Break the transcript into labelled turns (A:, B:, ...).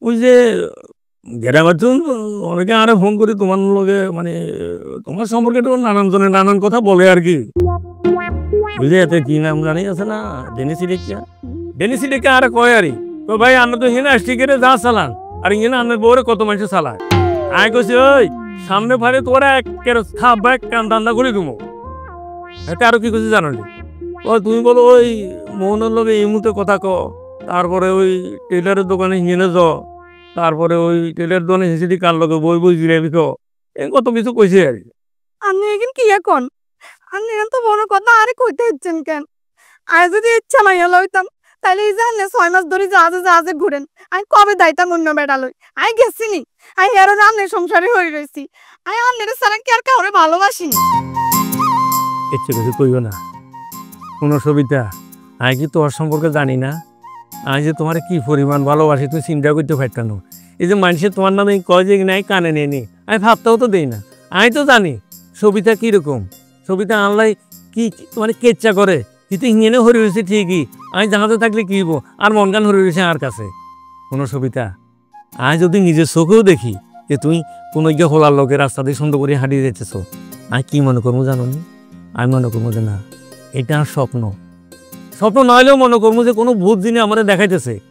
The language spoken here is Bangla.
A: ওই যে গ্রামের তো অনেকে আরে ফোন করি তোমার লগে মানে তোমার সম্পর্কে তো নানান জনে নানান কথা বলে আর কি বুঝলে এতে কি নাম জানি আছে না ডেনিসি ডেকে আরে কয় আরে তো ভাই আমরা তো হিনা স্টিকেরে যা চালান আর হিনা আমাদের বউরে কত মানুষ চালায় আয় কইছি ওই সামনে ফারে তোরা একের থাপ ব্যাগ কান দান্দা করে দিবো এতে আরো কি করছি জানো ও তুমি বলো ওই মোহনের লগে এই মুহূর্তে কথা ক তারপরে ওই টেলারের দোকানে হিনে য তারপরে ওই টেলার দোকানে হেসিডি কার লগে বই বই জিরাবি ক এই কত কিছু কইছে আর কি।
B: আপনি এখন কি এখন আপনি এখন তো বড় কথা আরে কইতে হচ্ছেন কেন? আর যদি ইচ্ছা নাই হলো হইতাম তাহলে এই জানলে 6 মাস ধরে জাহাজে ঘুরেন আমি কবে দাইতাম অন্য বেড়ালই আমি গেছি নি আমি আরো রান্নের সংসারে হয়ে রয়েছি আমি আন্নের সারা কি আর কাউরে ভালোবাসিনি।
A: ইচ্ছে কিছু কইও না কোনো সবিতা আমি কি তোমার সম্পর্কে জানি না আমি যে তোমার কি পরিমাণ ভালোবাসি তুমি চিন্তা করতে পারতাম এই যে মানুষে তোমার নামে কয় যে নাই কানে নিয়ে নি আমি ভাবতেও তো দেই না আমি তো জানি সবিতা কীরকম সবিতা আনলাই কি মানে কেচ্চা করে কিন্তু হিঙেনে হরি রয়েছে ঠিকই আমি জানাতে থাকলে কি হবো আর মন গান হরি রয়েছে আর কাছে কোনো সবিতা আমি যদি নিজের চোখেও দেখি যে তুমি কোনো গিয়ে হোলার লোকের রাস্তা দিয়ে সুন্দর করে হারিয়ে যেতেছো আমি কি মনে করবো জানো নি আমি মনে করবো যে না এটা স্বপ্ন স্বপ্ন নইলেও মনে করবো যে কোনো ভূত যিনি আমাদের দেখাইতেছে